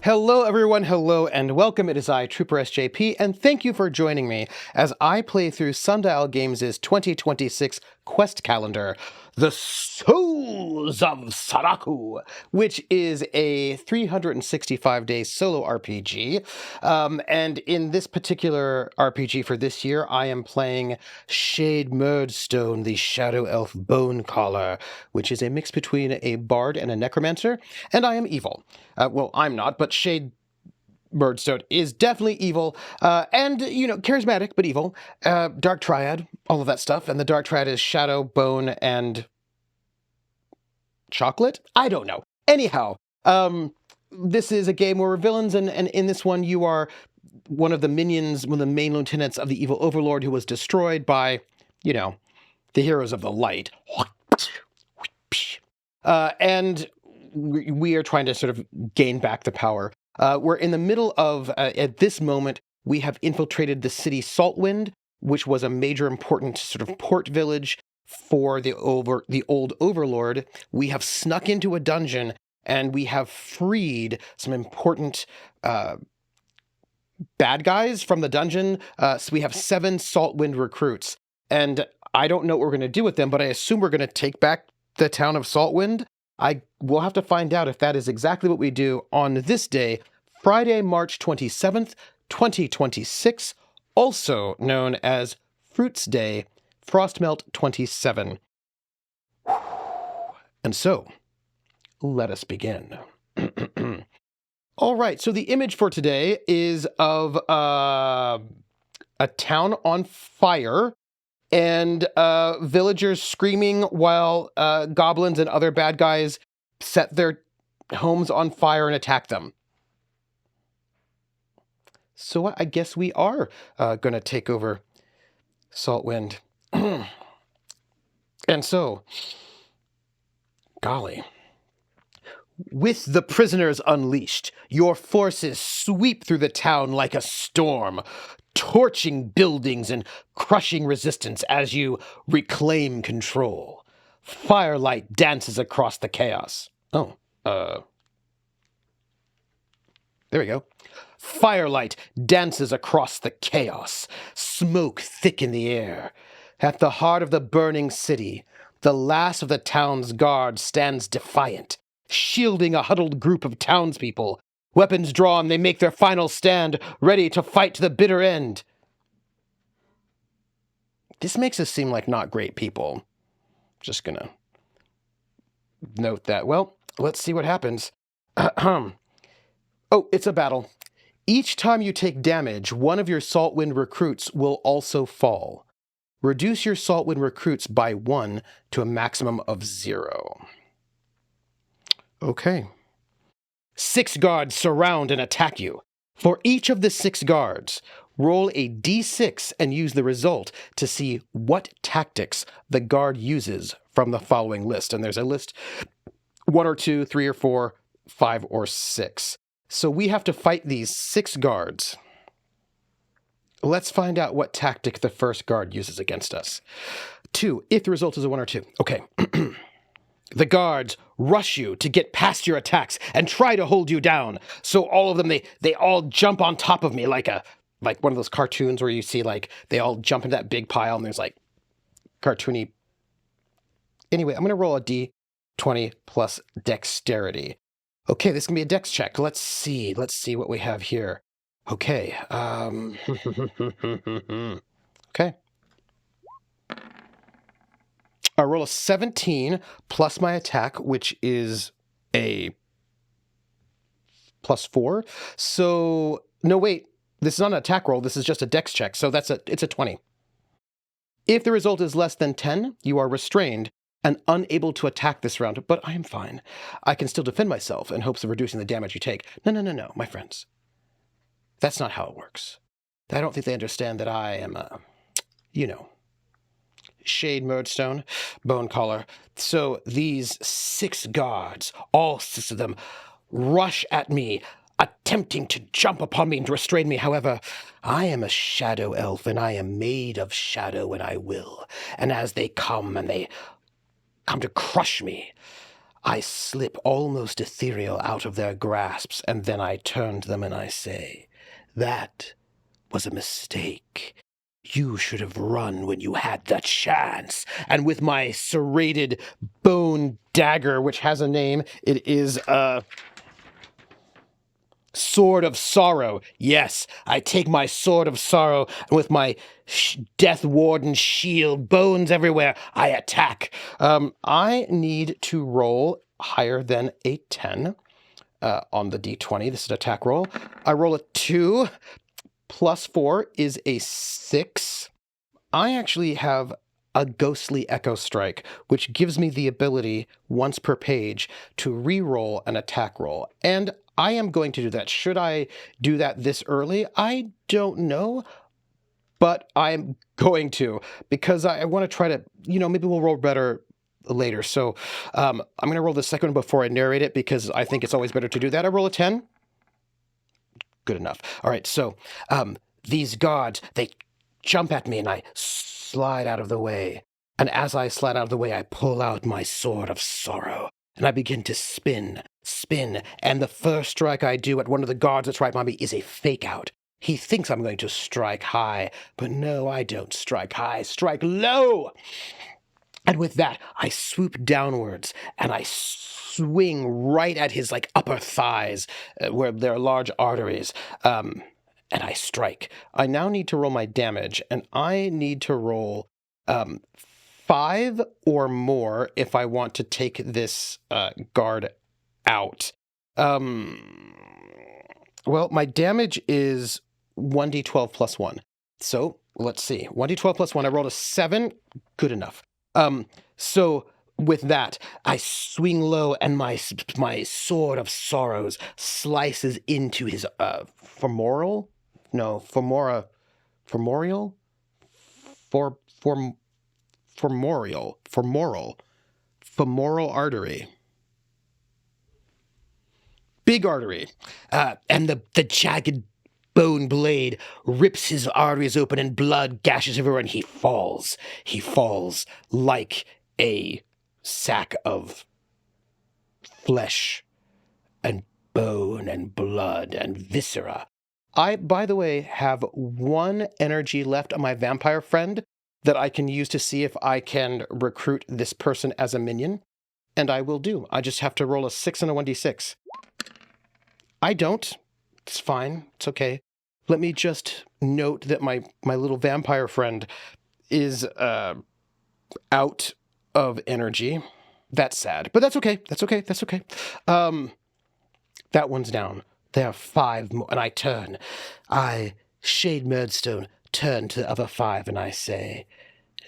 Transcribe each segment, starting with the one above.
Hello everyone, hello and welcome. It is I, troopersjp, and thank you for joining me as I play through Sundial Games' 2026 quest calendar, The Souls of Saraku, which is a 365-day solo RPG. And in this particular RPG for this year, I am playing Shade Murdstone, the Shadow Elf Bone Caller, which is a mix between a bard and a necromancer, and I am evil. Well, I'm not, but Shade Murdstone is definitely evil, and, charismatic, but evil. Dark Triad, all of that stuff, and the Dark Triad is Shadow, Bone, and Chocolate? I don't know. Anyhow, this is a game where we're villains, and in this one you are one of the minions, one of the main lieutenants of the evil overlord who was destroyed by, the heroes of the light. And we are trying to sort of gain back the power. We're in the middle of, at this moment, we have infiltrated the city Saltwind, which was a major important sort of port village for the old overlord. We have snuck into a dungeon, and we have freed some important bad guys from the dungeon. So we have 7 Saltwind recruits, and I don't know what we're going to do with them, but I assume we're going to take back the town of Saltwind. I will have to find out if that is exactly what we do on this day, Friday, March 27th, 2026, also known as Fruits Day, Frostmelt 27. And so, let us begin. All right, so the image for today is of a town on fire, and villagers screaming while goblins and other bad guys set their homes on fire and attack them. So I guess we are going to take over Saltwind. And so, golly. With the prisoners unleashed, your forces sweep through the town like a storm, torching buildings and crushing resistance as you reclaim control. Firelight dances across the chaos. There we go. Firelight dances across the chaos, smoke thick in the air. At the heart of the burning city, the last of the town's guard stands defiant, shielding a huddled group of townspeople. Weapons drawn, they make their final stand, ready to fight to the bitter end. This makes us seem like not great people. Just gonna note that. Well, let's see what happens. Oh, it's a battle. Each time you take damage, one of your Saltwind recruits will also fall. Reduce your Saltwind recruits by 1 to a maximum of 0. Okay. 6 guards surround and attack you. For each of the 6 guards, roll a d6 and use the result to see what tactics the guard uses from the following list. And there's a list, 1 or 2, 3 or 4, 5 or 6. So we have to fight these 6 guards. Let's find out what tactic the first guard uses against us. 2, if the result is a 1 or 2. Okay. The guards rush you to get past your attacks and try to hold you down. So all of them, they all jump on top of me like one of those cartoons where you see they all jump into that big pile and there's cartoony. Anyway, I'm going to roll a d20 plus dexterity. Okay, this can be a dex check. Let's see what we have here. Okay. Okay. I roll a 17 plus my attack, which is a +4. So, no, wait. This is not an attack roll. This is just a dex check. So it's a 20. If the result is less than 10, you are restrained and unable to attack this round. But I am fine. I can still defend myself in hopes of reducing the damage you take. No, my friends. That's not how it works. I don't think they understand that I am Shade Murdstone, Bone Caller. So these 6 guards, all 6 of them, rush at me, attempting to jump upon me and restrain me. However, I am a shadow elf, and I am made of shadow, and I will. And as they come to crush me, I slip almost ethereal out of their grasps, and then I turn to them and I say, "That was a mistake. You should have run when you had the chance." And with my serrated bone dagger, which has a name, it is Sword of Sorrow. Yes, I take my Sword of Sorrow, and with my Death Warden shield, bones everywhere, I attack. I need to roll higher than a 10 on the d20. This is an attack roll. I roll a 2, plus 4 is a 6. I actually have a Ghostly Echo Strike, which gives me the ability, once per page, to re-roll an attack roll. And I am going to do that. Should I do that this early? I don't know, but I'm going to, because I want to try to, maybe we'll roll better later. So I'm going to roll the second one before I narrate it, because I think it's always better to do that. I roll a 10. Good enough. All right, so these guards, they jump at me, and I slide out of the way. And as I slide out of the way, I pull out my Sword of Sorrow, and I begin to spin, and the first strike I do at one of the guards that's right by me is a fake out. He thinks I'm going to strike high, but no, I don't strike high, I strike low. And with that, I swoop downwards, and I swing right at his upper thighs, where there are large arteries, and I strike. I now need to roll my damage, and I need to roll 5 or more if I want to take this guard out. Well, my damage is 1d12 plus 1. So let's see. 1d12 plus 1. I rolled a 7. Good enough. So with that, I swing low, and my Sword of Sorrows slices into his femoral artery. Big artery. And the jagged bone blade rips his arteries open, and blood gashes everywhere, and he falls. He falls like a sack of flesh and bone and blood and viscera. I, by the way, have 1 energy left on my vampire friend that I can use to see if I can recruit this person as a minion, and I will do. I just have to roll a 6 and a 1d6. I don't. It's fine. It's okay. Let me just note that my little vampire friend is out of energy. That's sad, but that's okay. That's okay. That's okay. That one's down. There are 5 more, and I turn. I, Shade Murdstone, turn to the other 5, and I say,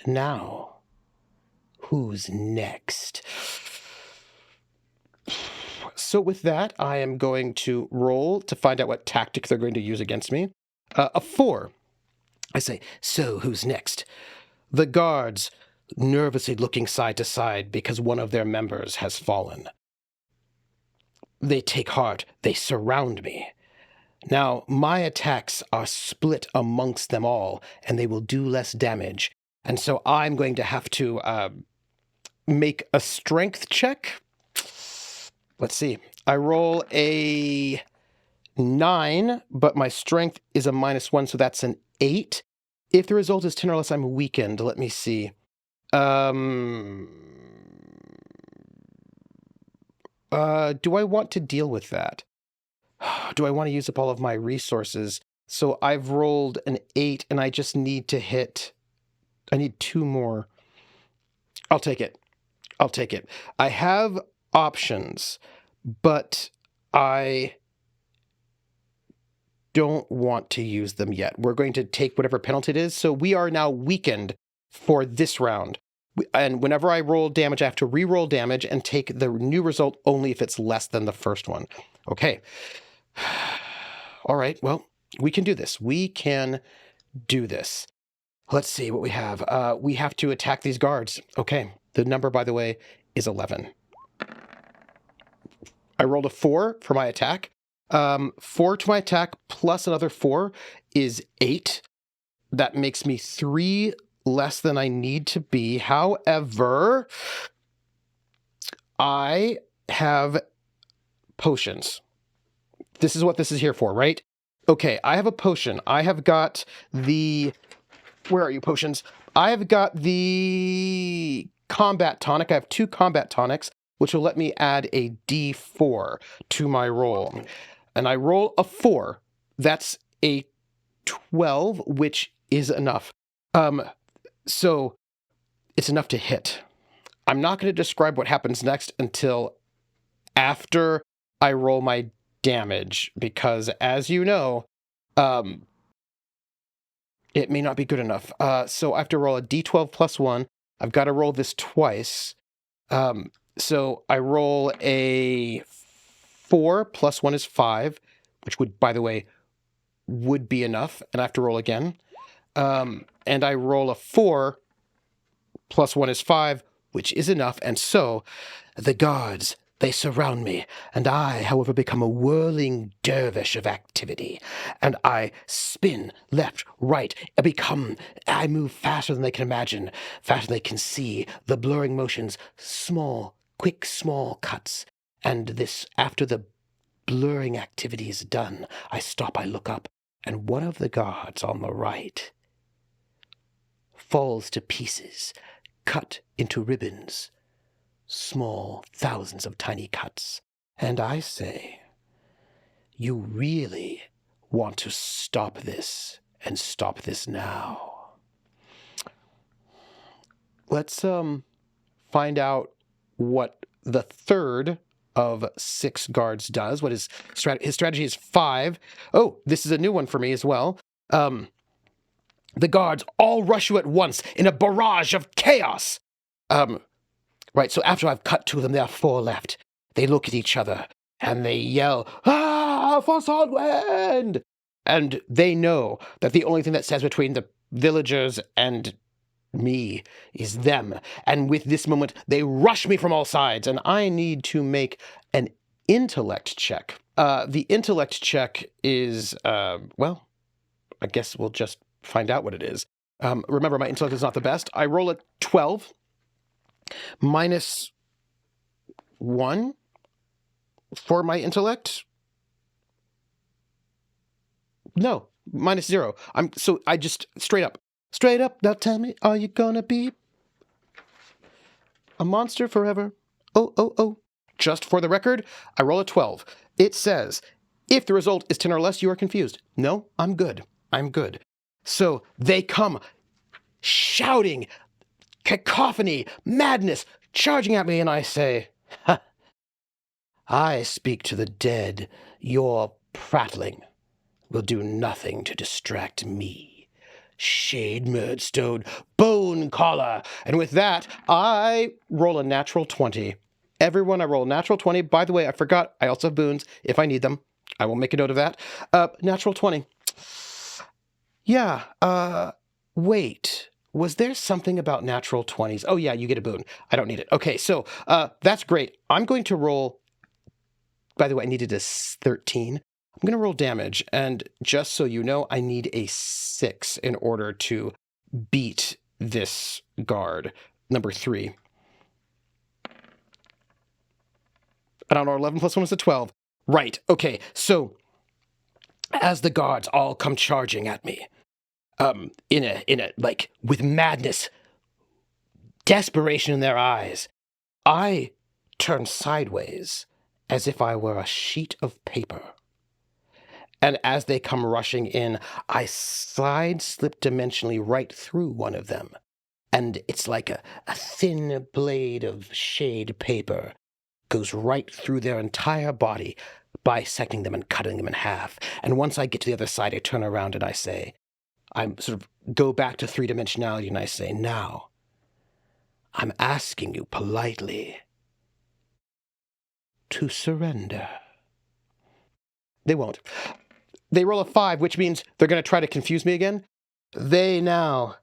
"Now, who's next?" So with that, I am going to roll to find out what tactic they're going to use against me. A 4. I say, "So who's next?" The guards, nervously looking side to side because one of their members has fallen. They take heart. They surround me. Now, my attacks are split amongst them all, and they will do less damage. And so I'm going to have to make a strength check. Let's see. I roll a 9, but my strength is a -1, so that's an 8. If the result is 10 or less, I'm weakened. Let me see. Do I want to deal with that? Do I want to use up all of my resources? So I've rolled an 8, and I just need to hit... I need 2 more. I'll take it. I'll take it. I have options, but I don't want to use them yet. We're going to take whatever penalty it is. So we are now weakened for this round. And whenever I roll damage, I have to re-roll damage and take the new result only if it's less than the first one. Okay. All right. Well, we can do this. We can do this. Let's see what we have. We have to attack these guards. Okay. The number, by the way, is 11. I rolled a 4 for my attack. 4 to my attack plus another 4 is 8. That makes me 3 less than I need to be. However, I have potions. This is what this is here for, right? Okay, I have a potion. I have got the... Where are you, potions? I have got the combat tonic. I have 2 combat tonics, which will let me add a D4 to my roll. And I roll a 4. That's a 12, which is enough. So it's enough to hit. I'm not going to describe what happens next until after I roll my damage, because as you know, it may not be good enough. So I have to roll a d12 plus 1. I've got to roll this twice. So I roll a 4 plus 1 is 5, which would, by the way, would be enough. And I have to roll again. And I roll a 4 plus 1 is 5, which is enough. And so the guards, they surround me, and I, however, become a whirling dervish of activity. And I spin left, right. I move faster than they can imagine, faster than they can see. The blurring motions, quick, small cuts. And this, after the blurring activity is done, I stop, I look up, and one of the guards on the right falls to pieces, cut into ribbons. Small, thousands of tiny cuts. And I say, you really want to stop this, and stop this now. Let's find out what the third of 6 guards does. What his strategy is 5. Oh, this is a new one for me as well. The guards all rush you at once in a barrage of chaos. Right, so after I've cut 2 of them, there are 4 left. They look at each other, and they yell, "Ah, Fossaldwind!" And they know that the only thing that stands between the villagers and me is them. And with this moment, they rush me from all sides, and I need to make an intellect check. The intellect check is, well, I guess we'll just find out what it is. Remember, my intellect is not the best. I roll a 12. Minus 1 for my intellect? No, minus 0. I just, straight up, now tell me, are you gonna be a monster forever? Oh. Just for the record, I roll a 12. It says, if the result is 10 or less, you are confused. No, I'm good. So they come shouting, cacophony, madness, charging at me, and I say, "Ha! I speak to the dead. Your prattling will do nothing to distract me. Shade Murdstone, Bone Collar." And with that, I roll a natural 20. Everyone, I roll a natural 20. By the way, I forgot, I also have boons if I need them. I will make a note of that. Natural 20. Yeah, wait. Was there something about natural 20s? Oh, yeah, you get a boon. I don't need it. Okay, so that's great. I'm going to roll... By the way, I needed a 13. I'm going to roll damage, and just so you know, I need a 6 in order to beat this guard. Number 3. I don't know, 11 plus 1 is a 12. Right, okay, so as the guards all come charging at me, in a like, with madness, desperation in their eyes, I turn sideways as if I were a sheet of paper. And as they come rushing in, I slip dimensionally right through one of them. And it's like a thin blade of shade paper goes right through their entire body, bisecting them and cutting them in half. And once I get to the other side, I turn around and I say, I sort of go back to 3-dimensionality and I say, now, I'm asking you politely to surrender. They won't. They roll a 5, which means they're going to try to confuse me again. They now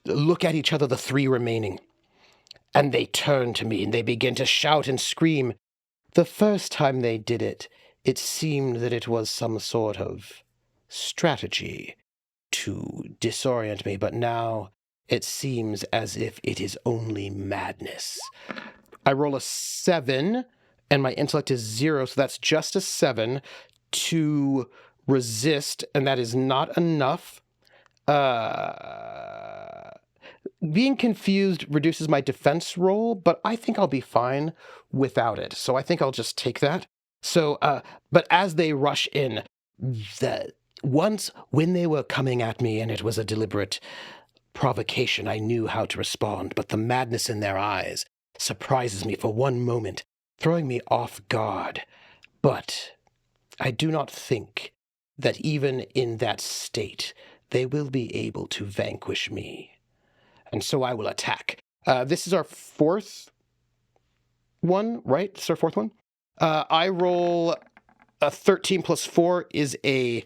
look at each other, the 3 remaining, and they turn to me and they begin to shout and scream. The first time they did it, it seemed that it was some sort of strategy to disorient me, but now it seems as if it is only madness. I roll a 7, and my intellect is 0, so that's just a 7 to resist, and that is not enough. Being confused reduces my defense roll, but I think I'll be fine without it. So I think I'll just take that. So, but as they rush in, once when they were coming at me and it was a deliberate provocation, I knew how to respond, but the madness in their eyes surprises me for one moment, throwing me off guard. But I do not think that even in that state, they will be able to vanquish me. And so I will attack. This is our 4th one, right? This is our 4th one. I roll a 13 plus 4 is a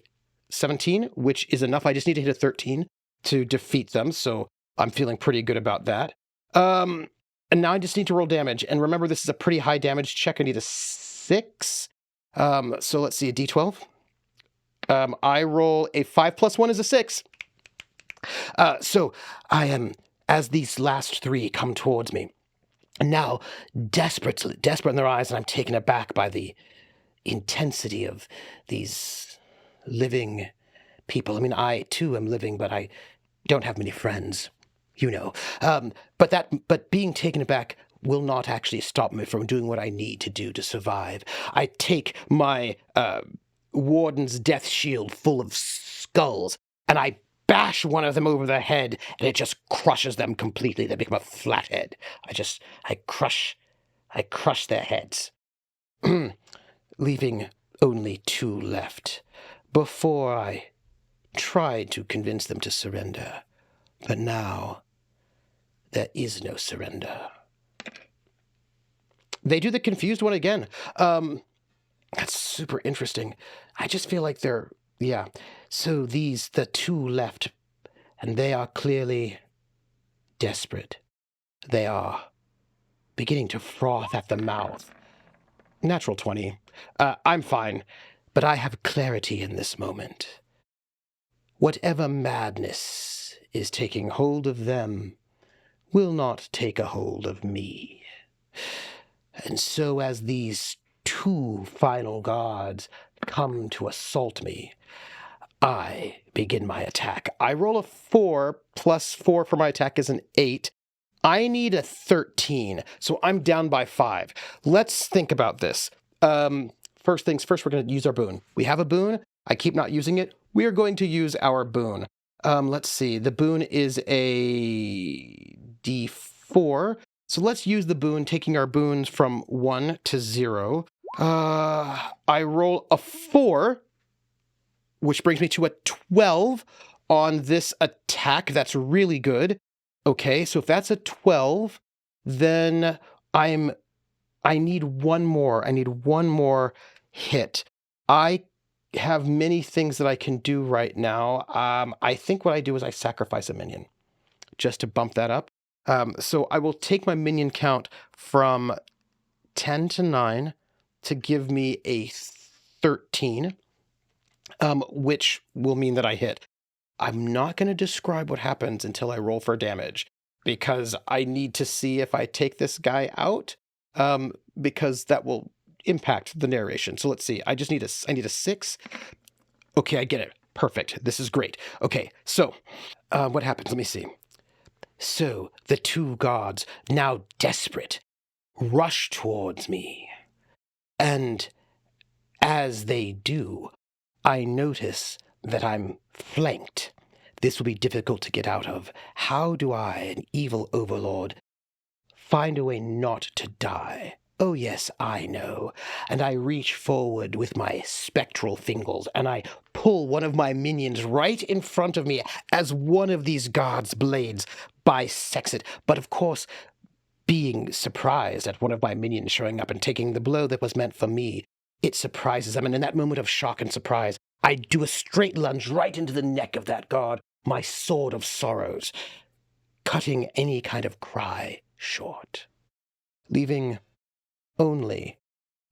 17, which is enough. I just need to hit a 13 to defeat them, so I'm feeling pretty good about that. And now I just need to roll damage. And remember, this is a pretty high damage check. I need a 6. So let's see, a d12. I roll a 5 plus 1 is a 6. So I am, as these last 3 come towards me, and now desperate in their eyes, and I'm taken aback by the intensity of these living people. I mean, I too am living, but I don't have many friends, you know. But being taken aback will not actually stop me from doing what I need to do to survive. I take my warden's death shield full of skulls, and I bash one of them over the head, and it just crushes them completely. They become a flathead. I crush their heads, leaving only 2 left. Before I tried to convince them to surrender, but now there is no surrender. They do the confused one again. That's super interesting. I just feel like yeah. So the 2 left, and they are clearly desperate. They are beginning to froth at the mouth. Natural 20. I'm fine, but I have clarity in this moment. Whatever madness is taking hold of them will not take a hold of me. And so as these 2 final guards come to assault me, I begin my attack. I roll a 4, plus 4 for my attack is an 8. I need a 13, so I'm down by 5. Let's think about this. First things first, we're going to use our boon. We have a boon. I keep not using it. We are going to use our boon. Let's see. The boon is a D4. So let's use the boon, taking our boons from 1 to 0. I roll a 4, which brings me to a 12 on this attack. That's really good. Okay, so if that's a 12, then I need one more. I need one more hit. I have many things that I can do right now. I think what I do is I sacrifice a minion just to bump that up. So I will take my minion count from 10 to 9 to give me a 13, which will mean that I hit. I'm not going to describe what happens until I roll for damage, because I need to see if I take this guy out, because that will impact the narration. So let's see. I need a 6. Okay, I get it. Perfect. This is great. Okay, so what happens? Let me see. So the 2 guards, now desperate, rush towards me. And as they do, I notice that I'm flanked. This will be difficult to get out of. How do I, an evil overlord, find a way not to die? Oh yes, I know. And I reach forward with my spectral fingers, and I pull one of my minions right in front of me as one of these guards' blades bisects it. But of course, being surprised at one of my minions showing up and taking the blow that was meant for me, it surprises them. And in that moment of shock and surprise, I do a straight lunge right into the neck of that guard, my sword of sorrows, cutting any kind of cry short, leaving only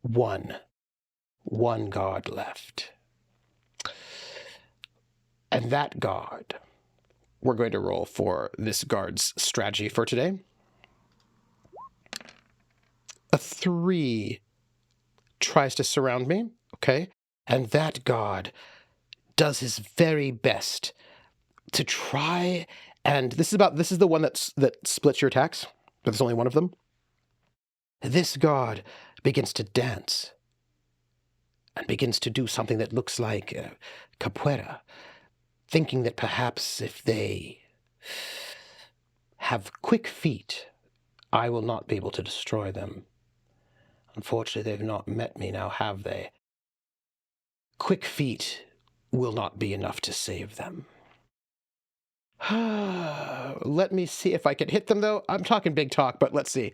one guard left. And that guard, we're going to roll for this guard's strategy for today. 3 tries to surround me, okay? And that god does his very best to try, and this is the one that splits your attacks, but there's only one of them. This god begins to dance and begins to do something that looks like capoeira, thinking that perhaps if they have quick feet, I will not be able to destroy them. Unfortunately, they've not met me now, have they? Quick feet will not be enough to save them. Let me see if I can hit them, though. I'm talking big talk, but let's see.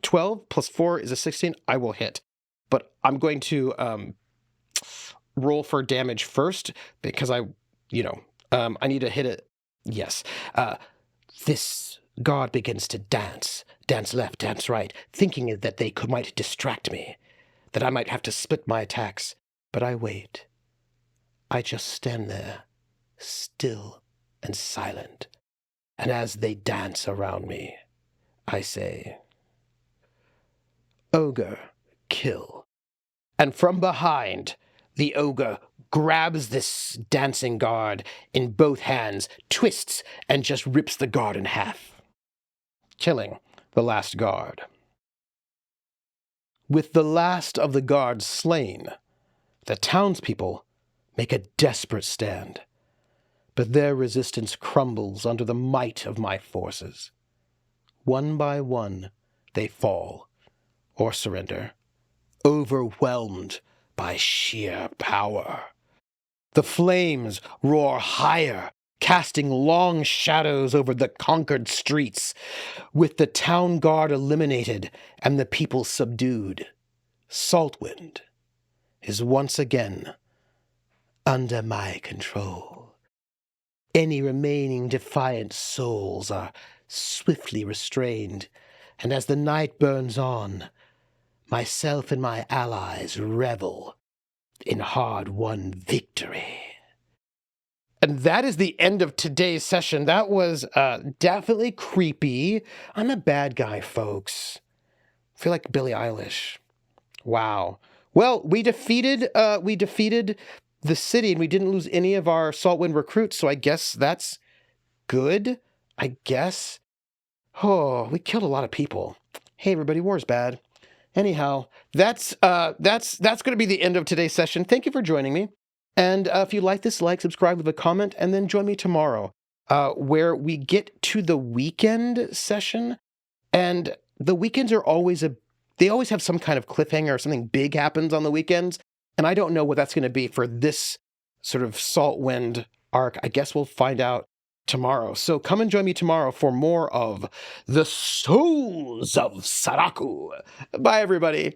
12 plus 4 is a 16. I will hit. But I'm going to roll for damage first because I need to hit it. Yes. This god begins to dance left, dance right, thinking that they might distract me, that I might have to split my attacks. But I wait. I just stand there, still and silent. And as they dance around me, I say, "Ogre, kill." And from behind, the ogre grabs this dancing guard in both hands, twists, and just rips the guard in half, killing the last guard. With the last of the guards slain, the townspeople make a desperate stand, but their resistance crumbles under the might of my forces. One by one, they fall or surrender, overwhelmed by sheer power. The flames roar higher, casting long shadows over the conquered streets. With the town guard eliminated and the people subdued, Saltwind is once again under my control. Any remaining defiant souls are swiftly restrained, and as the night burns on, myself and my allies revel in hard-won victory. And that is the end of today's session. That was definitely creepy. I'm a bad guy, folks. I feel like Billie Eilish. Wow. Well, we defeated the city, and we didn't lose any of our Saltwind recruits, so I guess that's good, I guess. Oh, we killed a lot of people. Hey, everybody, war's bad. Anyhow, that's going to be the end of today's session. Thank you for joining me. And if you like this, subscribe, leave a comment, and then join me tomorrow, where we get to the weekend session. And the weekends are they always have some kind of cliffhanger or something big happens on the weekends. And I don't know what that's going to be for this sort of Saltwind arc. I guess we'll find out tomorrow. So come and join me tomorrow for more of the Souls of Saraku. Bye, everybody.